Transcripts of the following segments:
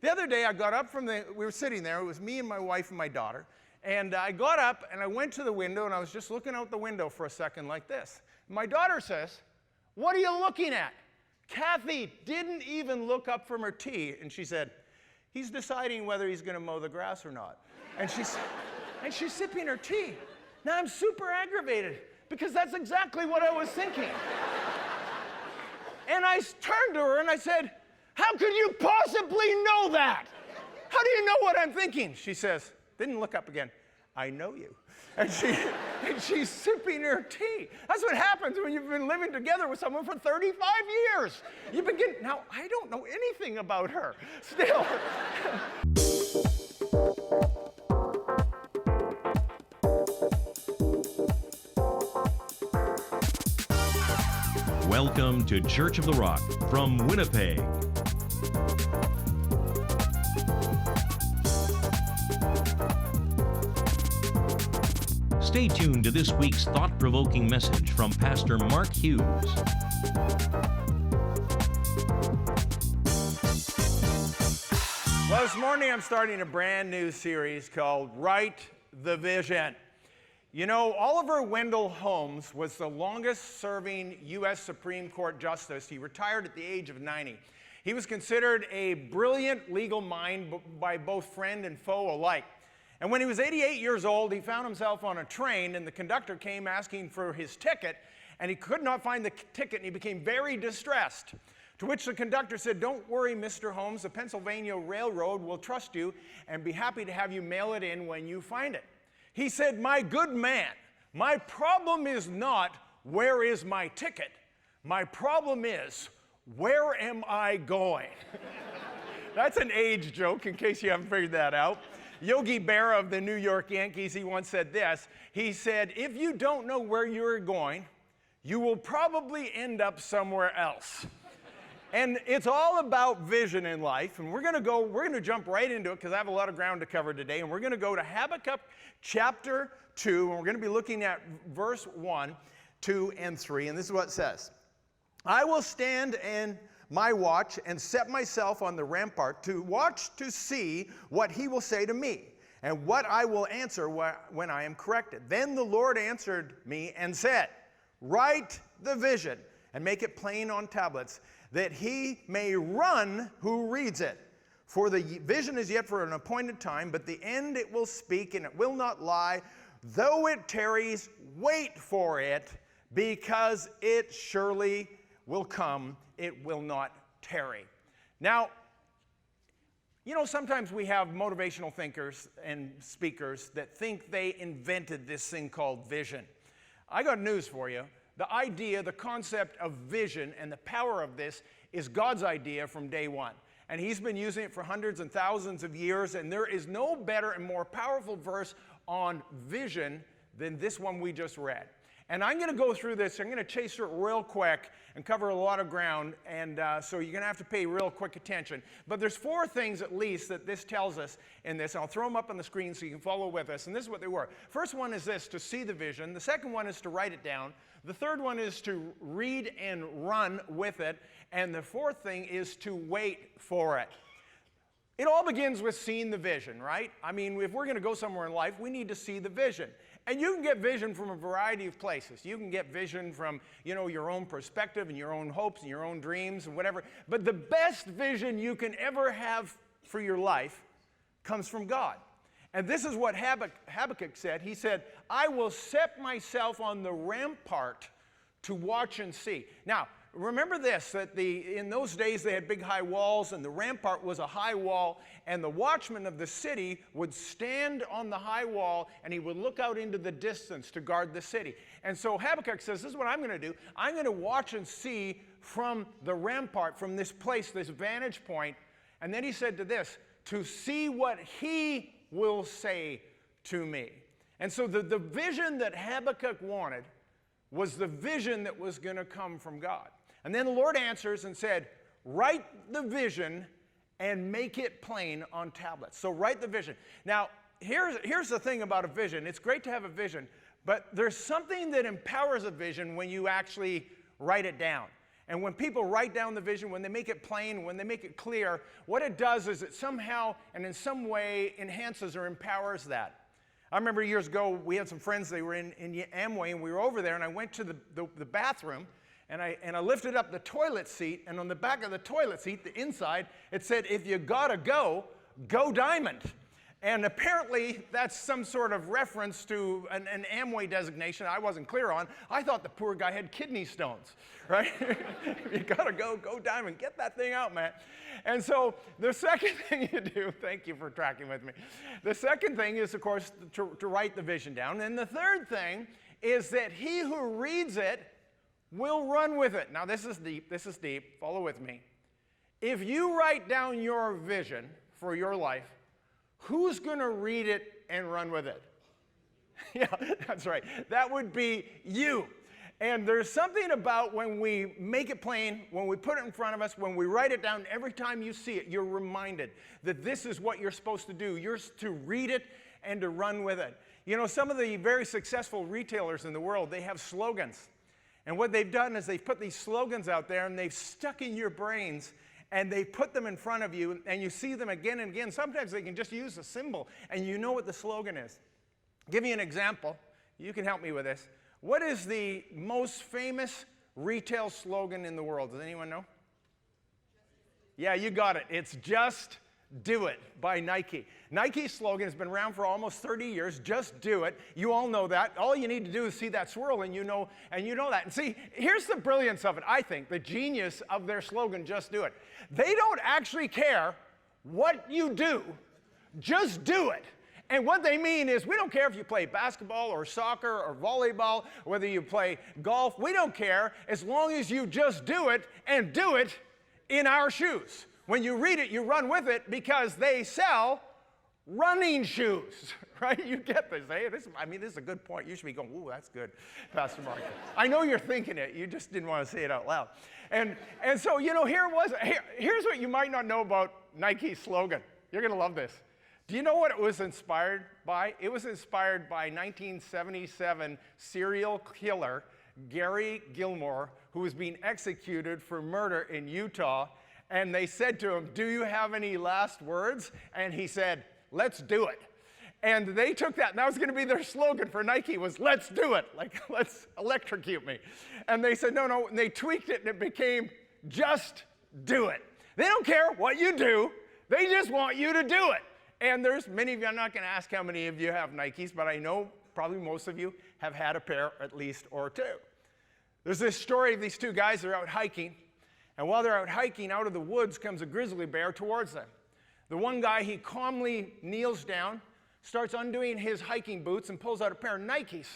The other day, I got up we were sitting there. It was me and my wife and my daughter. And I got up, and I went to the window, and I was just looking out the window for a second like this. My daughter says, "What are you looking at?" Kathy didn't even look up from her tea, and she said, "He's deciding whether he's going to mow the grass or not." And she's sipping her tea. Now I'm super aggravated because that's exactly what I was thinking. And I turned to her and I said, "How could you possibly know that? How do you know what I'm thinking?" She says, didn't look up again, "I know you." And she's sipping her tea. That's what happens when you've been living together with someone for 35 years. Now, I don't know anything about her. Still. Welcome to Church of the Rock from Winnipeg. Stay tuned to this week's thought-provoking message from Pastor Mark Hughes. Well, this morning I'm starting a brand new series called Write the Vision. You know, Oliver Wendell Holmes was the longest-serving U.S. Supreme Court justice. He retired at the age of 90. He was considered a brilliant legal mind by both friend and foe alike. And when he was 88 years old, he found himself on a train, and the conductor came asking for his ticket, and he could not find the ticket, and he became very distressed. To which the conductor said, "Don't worry, Mr. Holmes, the Pennsylvania Railroad will trust you and be happy to have you mail it in when you find it." He said, "My good man, my problem is not where is my ticket. My problem is, where am I going?" That's an age joke, in case you haven't figured that out. Yogi Berra of the New York Yankees, he once said this. He said, "If you don't know where you're going, you will probably end up somewhere else." And it's all about vision in life, and we're going to jump right into it because I have a lot of ground to cover today, and we're going to go to Habakkuk chapter 2, and we're going to be looking at verse 1, 2, and 3, and this is what it says. "I will stand in my watch and set myself on the rampart to watch to see what he will say to me and what I will answer when I am corrected. Then the Lord answered me and said, write the vision and make it plain on tablets, that he may run who reads it. For the vision is yet for an appointed time, but the end it will speak, and it will not lie. Though it tarries, wait for it, because it surely will come. It will not tarry." Now, you know, sometimes we have motivational thinkers and speakers that think they invented this thing called vision. I got news for you. The idea, the concept of vision and the power of this is God's idea from day one. And he's been using it for hundreds and thousands of years, and there is no better and more powerful verse on vision than this one we just read. And I'm going to go through this. I'm going to chase through it real quick and cover a lot of ground, and so you're going to have to pay real quick attention. But there's 4 things at least that this tells us in this. I'll throw them up on the screen so you can follow with us, and this is what they were. First one is this, to see the vision. The second one is to write it down. The third one is to read and run with it. And the fourth thing is to wait for it. It all begins with seeing the vision, right? I mean, if we're going to go somewhere in life, we need to see the vision. And you can get vision from a variety of places. You can get vision from, you know, your own perspective and your own hopes and your own dreams and whatever. But the best vision you can ever have for your life comes from God. And this is what Habakkuk said. He said, "I will set myself on the rampart to watch and see." Now, remember this, that in those days they had big high walls, and the rampart was a high wall, and the watchman of the city would stand on the high wall, and he would look out into the distance to guard the city. And so Habakkuk says, this is what I'm going to do. I'm going to watch and see from the rampart, from this place, this vantage point. And then he said to this, to see what he will say to me. And so the vision that Habakkuk wanted was the vision that was going to come from God. And then the Lord answers and said, write the vision and make it plain on tablets. So write the vision. Now, here's the thing about a vision. It's great to have a vision, but there's something that empowers a vision when you actually write it down. And when people write down the vision, when they make it plain, when they make it clear, what it does is it somehow and in some way enhances or empowers that. I remember years ago, we had some friends, they were in Amway, and we were over there, and I went to the bathroom, and I lifted up the toilet seat, and on the back of the toilet seat, the inside, it said, if you gotta go, go Diamond. And apparently, that's some sort of reference to an Amway designation I wasn't clear on. I thought the poor guy had kidney stones, right? You gotta go Diamond. Get that thing out, man. And so the second thing you do, thank you for tracking with me. The second thing is, of course, to write the vision down. And the third thing is that he who reads it will run with it. Now, this is deep. Follow with me. If you write down your vision for your life, who's going to read it and run with it? Yeah, that's right. That would be you. And there's something about when we make it plain, when we put it in front of us, when we write it down, every time you see it, you're reminded that this is what you're supposed to do. You're to read it and to run with it. You know, some of the very successful retailers in the world, they have slogans. And what they've done is they've put these slogans out there and they've stuck in your brains, and they put them in front of you, and you see them again and again. Sometimes they can just use a symbol, and you know what the slogan is. I'll give you an example. You can help me with this. What is the most famous retail slogan in the world? Does anyone know? Yeah, you got it. It's Just Do It by Nike. Nike's slogan has been around for almost 30 years. Just do it. You all know that. All you need to do is see that swirl, and you know that. And see, here's the brilliance of it, I think, the genius of their slogan, Just Do It. They don't actually care what you do. Just do it. And what they mean is, we don't care if you play basketball or soccer or volleyball, whether you play golf. We don't care as long as you just do it, and do it in our shoes. When you read it, you run with it, because they sell running shoes, right? You get this, eh? This is a good point. You should be going, ooh, that's good, Pastor Mark. I know you're thinking it. You just didn't want to say it out loud. And so, you know, here's what you might not know about Nike's slogan. You're going to love this. Do you know what it was inspired by? It was inspired by 1977 serial killer Gary Gilmore, who was being executed for murder in Utah. And they said to him, do you have any last words? And he said, let's do it. And they took that, and that was going to be their slogan for Nike, was let's do it, like let's electrocute me. And they said, no, and they tweaked it, and it became Just Do It. They don't care what you do, they just want you to do it. And there's many of you, I'm not going to ask how many of you have Nikes, but I know probably most of you have had a pair at least or two. There's this story of these two guys that are out hiking, and while they're out hiking, out of the woods comes a grizzly bear towards them. The one guy, he calmly kneels down, starts undoing his hiking boots, and pulls out a pair of Nikes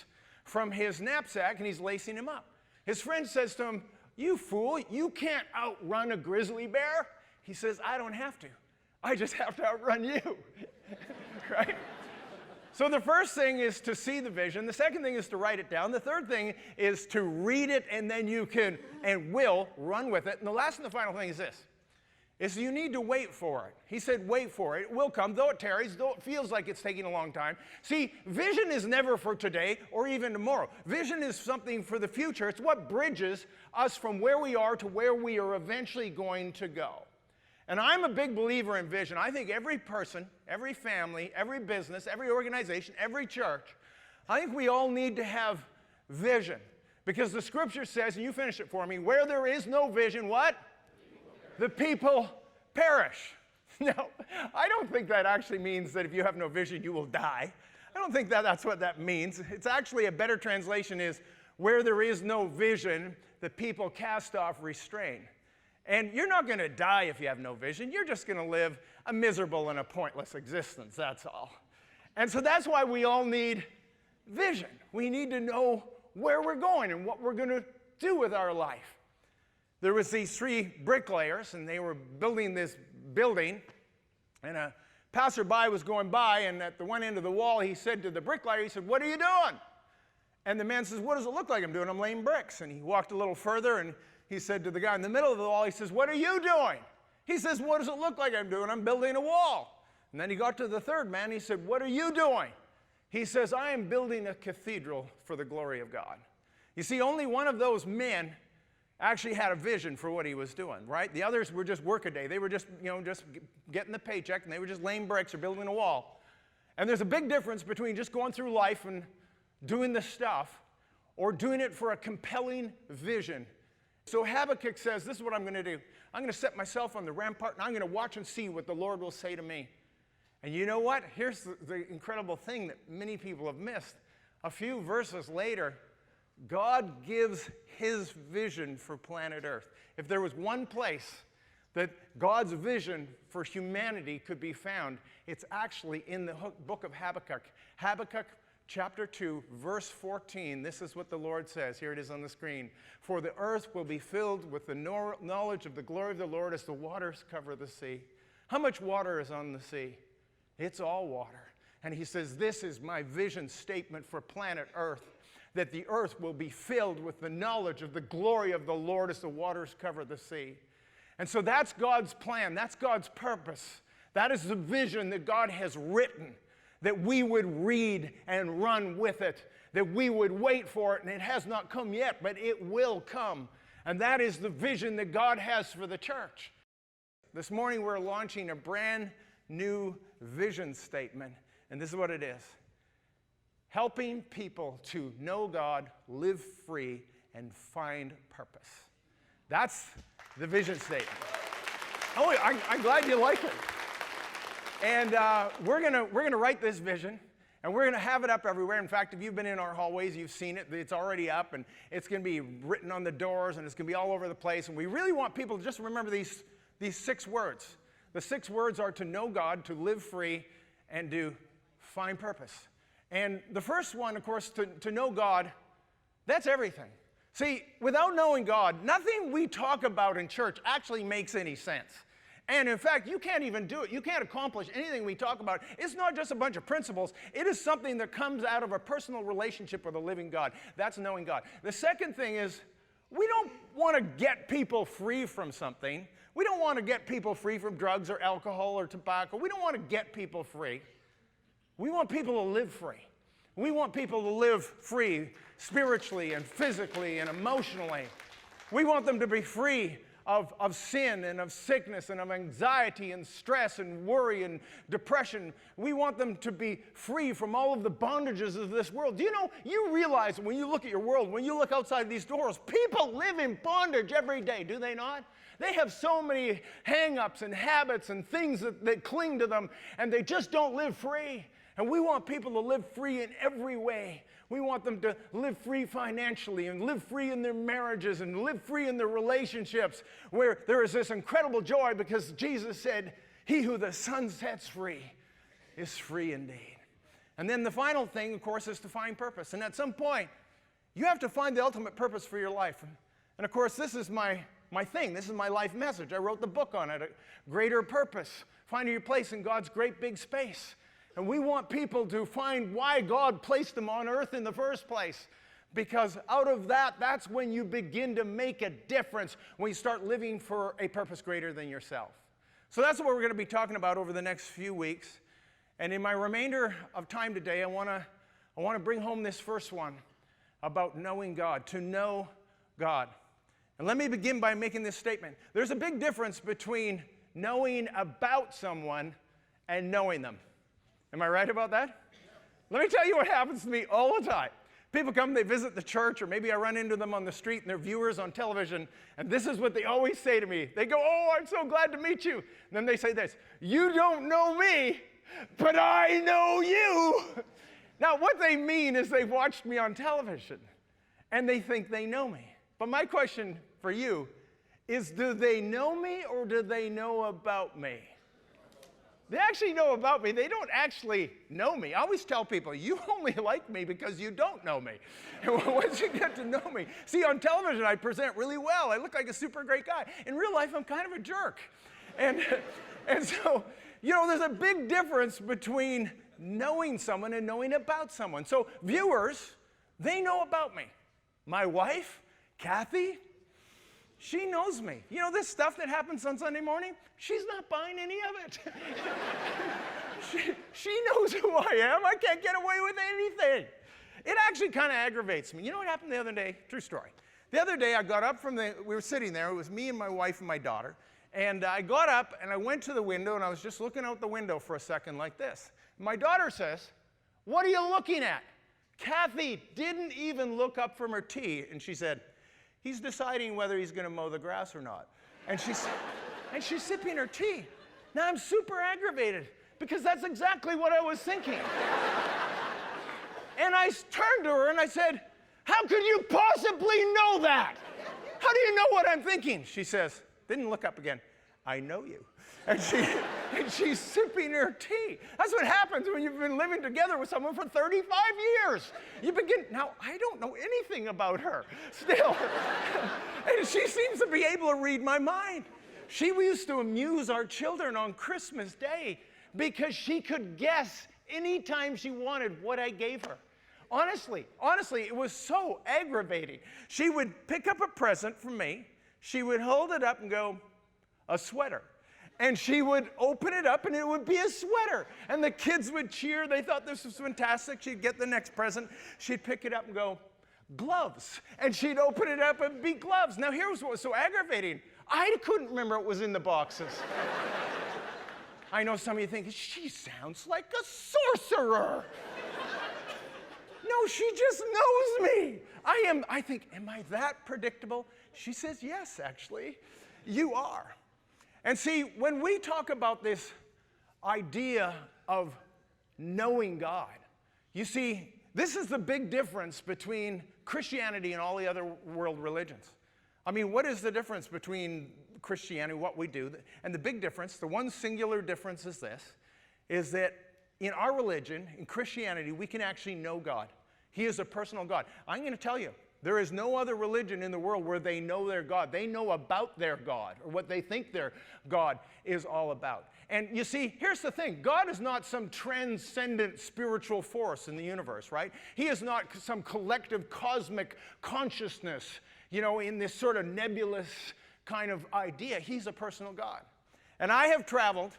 from his knapsack, and he's lacing them up. His friend says to him, you fool, you can't outrun a grizzly bear. He says, I don't have to. I just have to outrun you, right? So the first thing is to see the vision. The second thing is to write it down. The third thing is to read it, and then you can and will run with it. And the last and the final thing is this, is you need to wait for it. He said, wait for it. It will come, though it tarries, though it feels like it's taking a long time. See, vision is never for today or even tomorrow. Vision is something for the future. It's what bridges us from where we are to where we are eventually going to go. And I'm a big believer in vision. I think every person, every family, every business, every organization, every church, I think we all need to have vision. Because the scripture says, and you finish it for me, where there is no vision, what? The people perish. No, I don't think that actually means that if you have no vision, you will die. I don't think that that's what that means. It's actually a better translation is, where there is no vision, the people cast off restraint. And you're not going to die if you have no vision. You're just going to live a miserable and a pointless existence, that's all. And so that's why we all need vision. We need to know where we're going and what we're going to do with our life. There was these three bricklayers, and they were building this building, and a passerby was going by, and at the one end of the wall, he said to the bricklayer, he said, what are you doing? And the man says, what does it look like I'm doing? I'm laying bricks. And he walked a little further, and he said to the guy in the middle of the wall, he says, what are you doing? He says, what does it look like I'm doing? I'm building a wall. And then he got to the third man, he said, what are you doing? He says, I am building a cathedral for the glory of God. You see, only one of those men actually had a vision for what he was doing, right? The others were just workaday. They were just, just getting the paycheck, and they were just laying bricks or building a wall. And there's a big difference between just going through life and doing the stuff or doing it for a compelling vision. So Habakkuk says, this is what I'm going to do. I'm going to set myself on the rampart, and I'm going to watch and see what the Lord will say to me. And you know what? Here's the incredible thing that many people have missed. A few verses later, God gives his vision for planet Earth. If there was one place that God's vision for humanity could be found, it's actually in the book of Habakkuk. Habakkuk chapter 2, verse 14, this is what the Lord says. Here it is on the screen. For the earth will be filled with the knowledge of the glory of the Lord as the waters cover the sea. How much water is on the sea? It's all water. And he says, this is my vision statement for planet Earth, that the earth will be filled with the knowledge of the glory of the Lord as the waters cover the sea. And so that's God's plan. That's God's purpose. That is the vision that God has written, that we would read and run with it, that we would wait for it, and it has not come yet, but it will come. And that is the vision that God has for the church. This morning we're launching a brand new vision statement, and this is what it is. Helping people to know God, live free, and find purpose. That's the vision statement. Oh, I'm glad you like it. And we're gonna write this vision, and we're gonna have it up everywhere. In fact, if you've been in our hallways, you've seen it. It's already up, and it's gonna be written on the doors, and it's gonna be all over the place. And we really want people to just remember these 6 words. The 6 words are to know God, to live free, and to find purpose. And the first one, of course, to know God, that's everything. See, without knowing God, nothing we talk about in church actually makes any sense. And in fact, you can't even do it. You can't accomplish anything we talk about. It's not just a bunch of principles. It is something that comes out of a personal relationship with a living God. That's knowing God. The second thing is, we don't want to get people free from something. We don't want to get people free from drugs or alcohol or tobacco. We don't want to get people free. We want people to live free. We want people to live free spiritually and physically and emotionally. We want them to be free of sin and of sickness and of anxiety and stress and worry and depression. We want them to be free from all of the bondages of this world. Do you know, you realize when you look at your world, when you look outside these doors, people live in bondage every day, do they not? They have so many hang-ups and habits and things that cling to them, and they just don't live free. And we want people to live free in every way. We want them to live free financially and live free in their marriages and live free in their relationships, where there is this incredible joy because Jesus said, he who the Son sets free is free indeed. And then the final thing, of course, is to find purpose. And at some point, you have to find the ultimate purpose for your life. And of course, this is my thing. This is my life message. I wrote the book on it, A Greater Purpose, Finding Your Place in God's Great Big Space. And we want people to find why God placed them on earth in the first place. Because out of that, that's when you begin to make a difference, when you start living for a purpose greater than yourself. So that's what we're going to be talking about over the next few weeks. And in my remainder of time today, I want to bring home this first one about knowing God, to know God. And let me begin by making this statement. There's a big difference between knowing about someone and knowing them. Am I right about that? Let me tell you what happens to me all the time. People come, they visit the church, or maybe I run into them on the street and they're viewers on television, and this is what they always say to me. They go, oh, I'm so glad to meet you. And then they say this, you don't know me, but I know you. Now, what they mean is they've watched me on television, and they think they know me. But my question for you is, do they know me or do they know about me? They actually know about me. They don't actually know me. I always tell people, you only like me because you don't know me. And once you get to know me. See, on television, I present really well. I look like a super great guy. In real life, I'm kind of a jerk. And so, you know, there's a big difference between knowing someone and knowing about someone. So viewers, they know about me. My wife, Kathy, she knows me. You know this stuff that happens on Sunday morning? She's not buying any of it. she knows who I am. I can't get away with anything. It actually kind of aggravates me. You know what happened the other day? True story. The other day I got up we were sitting there, it was me and my wife and my daughter, and I got up and I went to the window and I was just looking out the window for a second like this. My daughter says, "What are you looking at?" Kathy didn't even look up from her tea, and she said, "He's deciding whether he's going to mow the grass or not." And she's sipping her tea. Now I'm super aggravated because that's exactly what I was thinking. And I turned to her and I said, "How could you possibly know that? How do you know what I'm thinking?" She says, didn't look up again, "I know you." And she's sipping her tea. That's what happens when you've been living together with someone for 35 years. Now, I don't know anything about her still. And she seems to be able to read my mind. She used to amuse our children on Christmas Day because she could guess anytime she wanted what I gave her. Honestly, it was so aggravating. She would pick up a present from me, she would hold it up and go, "A sweater." And she would open it up and it would be a sweater. And the kids would cheer. They thought this was fantastic. She'd get the next present. She'd pick it up and go, "Gloves." And she'd open it up and it'd be gloves. Now here's what was so aggravating. I couldn't remember what was in the boxes. I know some of you think, she sounds like a sorcerer. No, she just knows me. I think, am I that predictable? She says, yes, actually, you are. And see, when we talk about this idea of knowing God, you see, this is the big difference between Christianity and all the other world religions. I mean, what is the difference between Christianity, what we do? And the big difference, the one singular difference is this, is that in our religion, in Christianity, we can actually know God. He is a personal God. I'm going to tell you, there is no other religion in the world where they know their God. They know about their God, or what they think their God is all about. And you see, here's the thing. God is not some transcendent spiritual force in the universe, right? He is not some collective cosmic consciousness, in this sort of nebulous kind of idea. He's a personal God. And I have traveled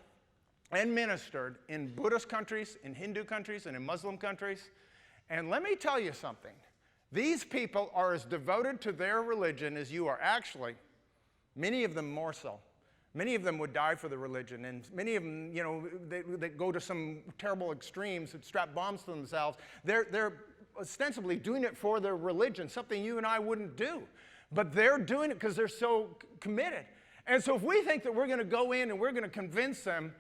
and ministered in Buddhist countries, in Hindu countries, and in Muslim countries. And let me tell you something. These people are as devoted to their religion as you are. Actually, many of them more so. Many of them would die for the religion, and many of them, they go to some terrible extremes and strap bombs to themselves. They're ostensibly doing it for their religion, something you and I wouldn't do. But they're doing it because they're so committed. And so if we think that we're going to go in and we're going to convince them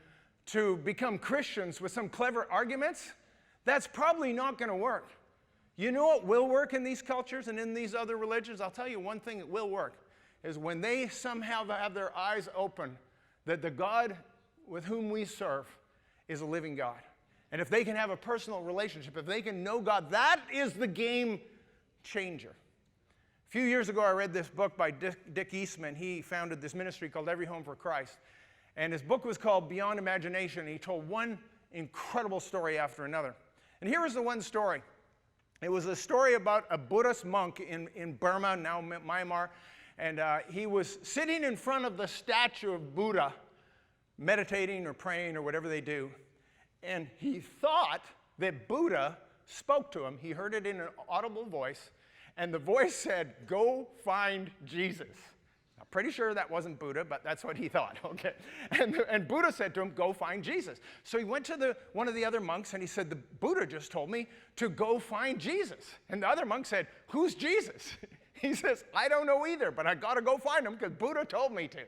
to become Christians with some clever arguments, that's probably not going to work. You know what will work in these cultures and in these other religions? I'll tell you one thing that will work, is when they somehow have their eyes open that the God with whom we serve is a living God. And if they can have a personal relationship, if they can know God, that is the game changer. A few years ago, I read this book by Dick Eastman. He founded this ministry called Every Home for Christ. And his book was called Beyond Imagination. He told one incredible story after another. And here was the one story. It was a story about a Buddhist monk in Burma, now Myanmar, and he was sitting in front of the statue of Buddha, meditating or praying or whatever they do, and he thought that Buddha spoke to him. He heard it in an audible voice, and the voice said, "Go find Jesus." I'm pretty sure that wasn't Buddha, but that's what he thought, okay? And Buddha said to him, "Go find Jesus." So he went to one of the other monks and he said, "The Buddha just told me to go find Jesus." And the other monk said, "Who's Jesus?" He says, "I don't know either, but I got to go find him because Buddha told me to."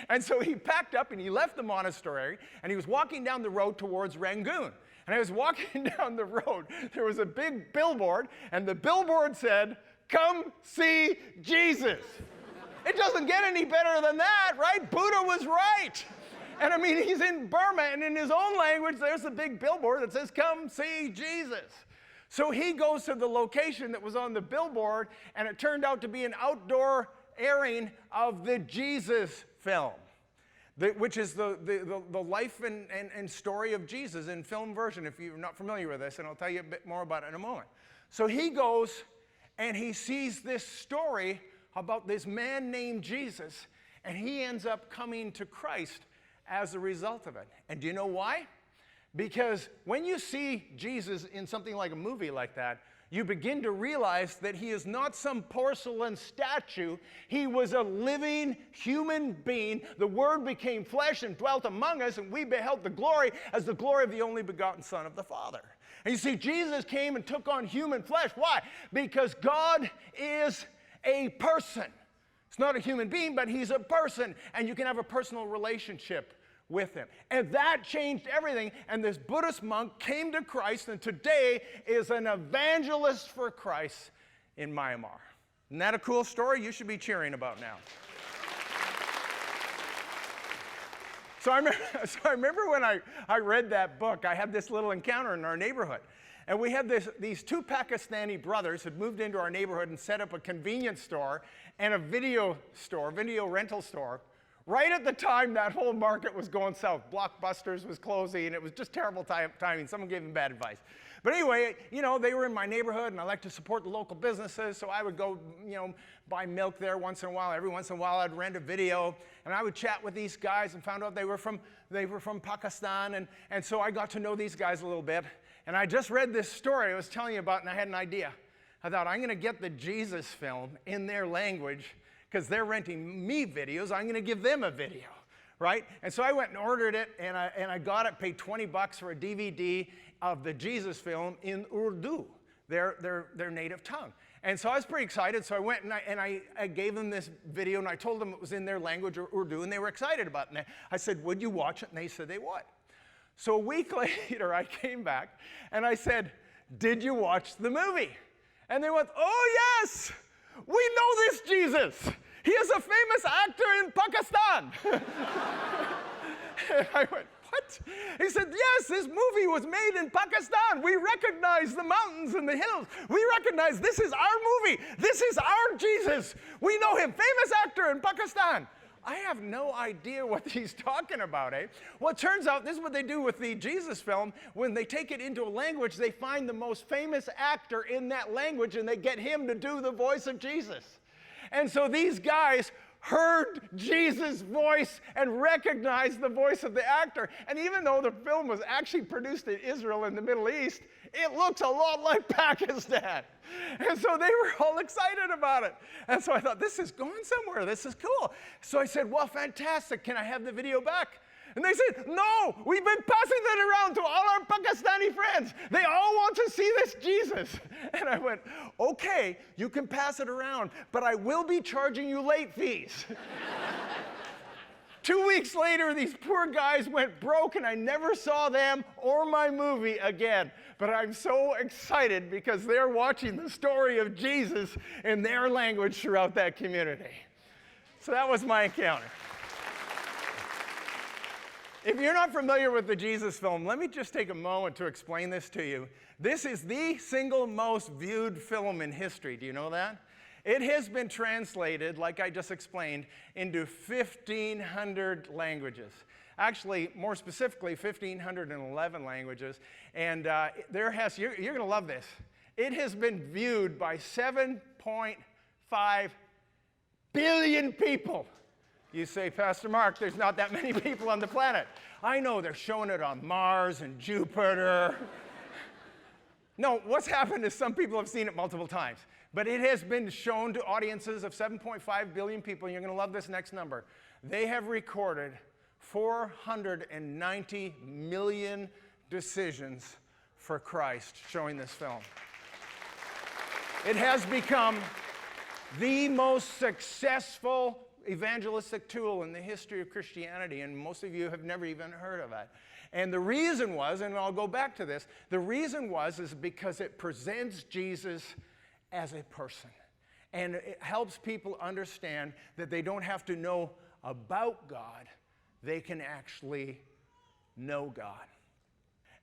And so he packed up and he left the monastery and he was walking down the road towards Rangoon. And I was walking down the road. There was a big billboard and the billboard said, "Come see Jesus." It doesn't get any better than that, right? Buddha was right. And I mean, he's in Burma, and in his own language, there's a big billboard that says, "Come see Jesus." So he goes to the location that was on the billboard, and it turned out to be an outdoor airing of the Jesus film, which is the life and story of Jesus in film version, if you're not familiar with this, and I'll tell you a bit more about it in a moment. So he goes, and he sees this story about this man named Jesus, and he ends up coming to Christ as a result of it. And do you know why? Because when you see Jesus in something like a movie like that, you begin to realize that he is not some porcelain statue. He was a living human being. The Word became flesh and dwelt among us, and we beheld the glory as the glory of the only begotten Son of the Father. And you see, Jesus came and took on human flesh. Why? Because God is a person. It's not a human being, but he's a person, and you can have a personal relationship with him. And that changed everything. And this Buddhist monk came to Christ, and today is an evangelist for Christ in Myanmar. Isn't that a cool story? You should be cheering about now. So I remember when I read that book, I had this little encounter in our neighborhood. And we had these two Pakistani brothers had moved into our neighborhood and set up a convenience store and a video rental store. Right at the time that whole market was going south. Blockbusters was closing, and it was just terrible timing. Someone gave them bad advice. But anyway, they were in my neighborhood, and I like to support the local businesses, so I would go, buy milk there once in a while. Every once in a while, I'd rent a video, and I would chat with these guys and found out they were from Pakistan, and so I got to know these guys a little bit. And I just read this story I was telling you about, and I had an idea. I thought, I'm going to get the Jesus film in their language, because they're renting me videos. I'm going to give them a video, right? And so I went and ordered it, and I got it, paid $20 for a DVD of the Jesus film in Urdu, their native tongue. And so I was pretty excited, so I went and I gave them this video, and I told them it was in their language, or Urdu, and they were excited about it. And I said, would you watch it? And they said they would. So a week later, I came back, and I said, did you watch the movie? And they went, oh, yes! We know this Jesus. He is a famous actor in Pakistan. I went, what? He said, yes, this movie was made in Pakistan. We recognize the mountains and the hills. We recognize this is our movie. This is our Jesus. We know him, famous actor in Pakistan. I have no idea what he's talking about, eh? Well, it turns out this is what they do with the Jesus film. When they take it into a language, they find the most famous actor in that language, and they get him to do the voice of Jesus. And so these guys heard Jesus' voice and recognized the voice of the actor. And even though the film was actually produced in Israel in the Middle East, it looks a lot like Pakistan. And so they were all excited about it. And so I thought, this is going somewhere. This is cool. So I said, well, fantastic. Can I have the video back? And they said, no, we've been passing that around to all our Pakistani friends. They all want to see this Jesus. And I went, okay, you can pass it around, but I will be charging you late fees. 2 weeks later, these poor guys went broke, and I never saw them or my movie again. But I'm so excited because they're watching the story of Jesus in their language throughout that community. So that was my encounter. If you're not familiar with the Jesus film, let me just take a moment to explain this to you. This is the single most viewed film in history. Do you know that? It has been translated, like I just explained, into 1,500 languages. Actually, more specifically, 1,511 languages. And you're going to love this. It has been viewed by 7.5 billion people. You say, Pastor Mark, there's not that many people on the planet. I know, they're showing it on Mars and Jupiter. No, what's happened is some people have seen it multiple times. But it has been shown to audiences of 7.5 billion people, and you're going to love this next number. They have recorded 490 million decisions for Christ showing this film. It has become the most successful evangelistic tool in the history of Christianity, and most of you have never even heard of it. And the reason was, and I'll go back to this, the reason is because it presents Jesus as a person. And it helps people understand that they don't have to know about God, they can actually know God.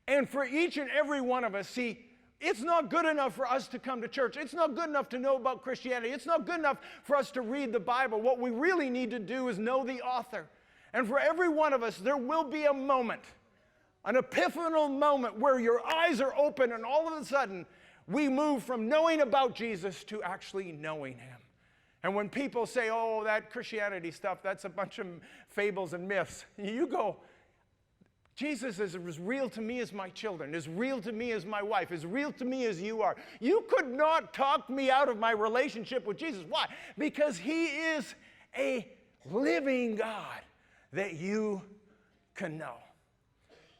And for each and every one of us, see, it's not good enough for us to come to church. It's not good enough to know about Christianity. It's not good enough for us to read the Bible. What we really need to do is know the author. And for every one of us, there will be a moment, an epiphanal moment where your eyes are open and all of a sudden we move from knowing about Jesus to actually knowing him. And when people say, oh, that Christianity stuff, that's a bunch of fables and myths, you go, Jesus is as real to me as my children, as real to me as my wife, as real to me as you are. You could not talk me out of my relationship with Jesus. Why? Because he is a living God that you can know.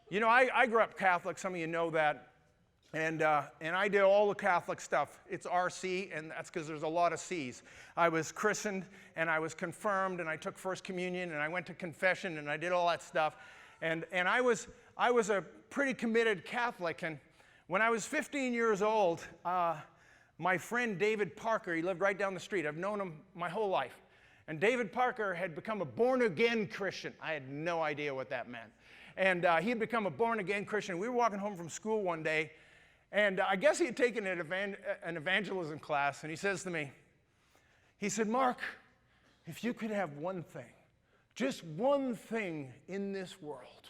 You know, I grew up Catholic. Some of you know that. And I did all the Catholic stuff. It's RC, and that's because there's a lot of C's. I was christened, and I was confirmed, and I took First Communion, and I went to confession, and I did all that stuff. And I was a pretty committed Catholic. And when I was 15 years old, my friend David Parker, he lived right down the street. I've known him my whole life. And David Parker had become a born-again Christian. I had no idea what that meant. And he had become a born-again Christian. We were walking home from school one day, and I guess he had taken an evangelism class, and he says to me, he said, "Mark, if you could have one thing, just one thing in this world,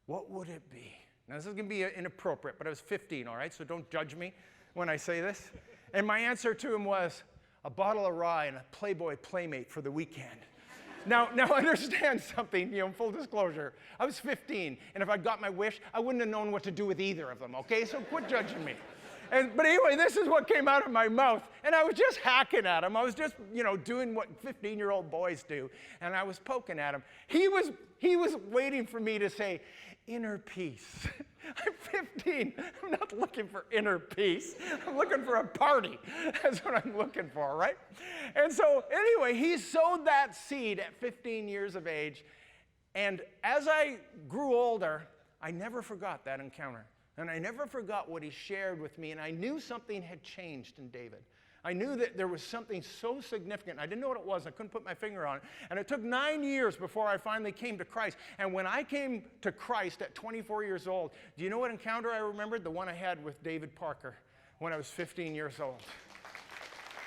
what would it be?" Now, this is going to be inappropriate, but I was 15, all right? So don't judge me when I say this. And my answer to him was, a bottle of rye and a Playboy Playmate for the weekend. Now understand something, full disclosure. I was 15, and if I got my wish, I wouldn't have known what to do with either of them, okay? So quit judging me. But anyway, this is what came out of my mouth, and I was just hacking at him. I was just, doing what 15-year-old boys do, and I was poking at him. He was waiting for me to say, "Inner peace." I'm 15. I'm not looking for inner peace. I'm looking for a party. That's what I'm looking for, right? And so anyway, he sowed that seed at 15 years of age. And as I grew older, I never forgot that encounter. And I never forgot what he shared with me. And I knew something had changed in David. I knew that there was something so significant. I didn't know what it was. I couldn't put my finger on it. And it took 9 years before I finally came to Christ. And when I came to Christ at 24 years old, do you know what encounter I remembered? The one I had with David Parker when I was 15 years old.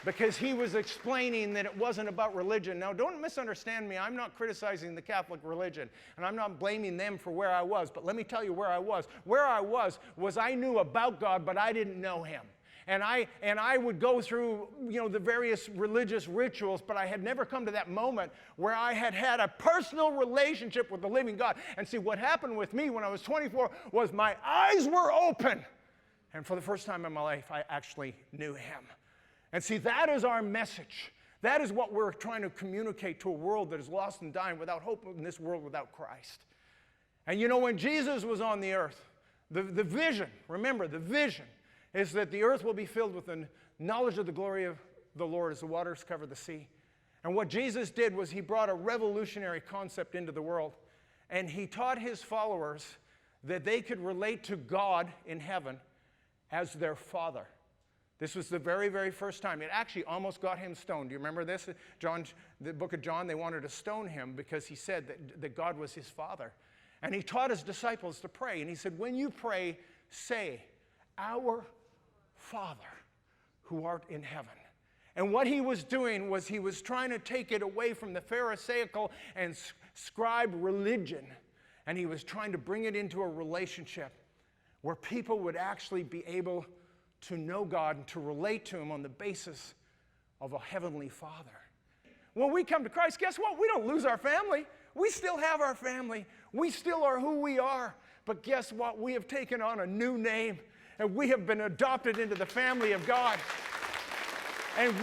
Because he was explaining that it wasn't about religion. Now, don't misunderstand me. I'm not criticizing the Catholic religion, and I'm not blaming them for where I was. But let me tell you where I was. Where I was I knew about God, but I didn't know him. And I would go through, the various religious rituals, but I had never come to that moment where I had had a personal relationship with the living God. And see, what happened with me when I was 24 was my eyes were open. And for the first time in my life, I actually knew him. And see, that is our message. That is what we're trying to communicate to a world that is lost and dying without hope in this world without Christ. And when Jesus was on the earth, the vision, remember, the vision is that the earth will be filled with the knowledge of the glory of the Lord as the waters cover the sea. And what Jesus did was he brought a revolutionary concept into the world. And he taught his followers that they could relate to God in heaven as their Father. This was the very, very first time. It actually almost got him stoned. Do you remember this? The book of John, they wanted to stone him because he said that God was his Father. And he taught his disciples to pray. And he said, when you pray, say, "Our Father, who art in heaven." And what he was doing was he was trying to take it away from the Pharisaical and scribe religion, and he was trying to bring it into a relationship where people would actually be able to know God and to relate to him on the basis of a heavenly Father. When we come to Christ, guess what? We don't lose our family. We still have our family. We still are who we are. But guess what? We have taken on a new name. And we have been adopted into the family of God. And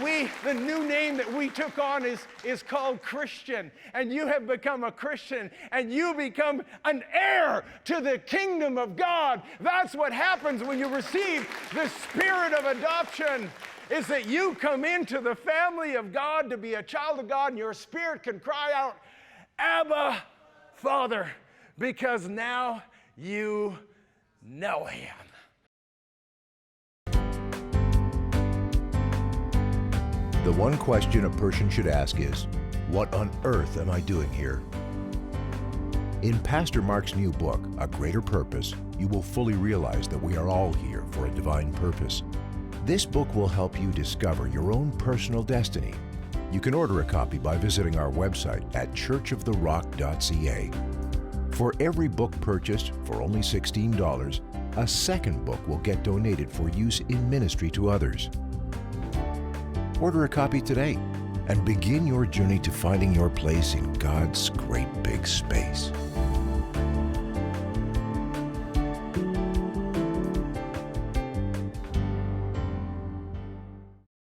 the new name that we took on is called Christian. And you have become a Christian. And you become an heir to the kingdom of God. That's what happens when you receive the spirit of adoption, is that you come into the family of God to be a child of God. And your spirit can cry out, "Abba, Father," because now you know him. The one question a person should ask is, what on earth am I doing here? In Pastor Mark's new book, A Greater Purpose, you will fully realize that we are all here for a divine purpose. This book will help you discover your own personal destiny. You can order a copy by visiting our website at churchoftherock.ca. For every book purchased for only $16, a second book will get donated for use in ministry to others. Order a copy today and begin your journey to finding your place in God's great big space.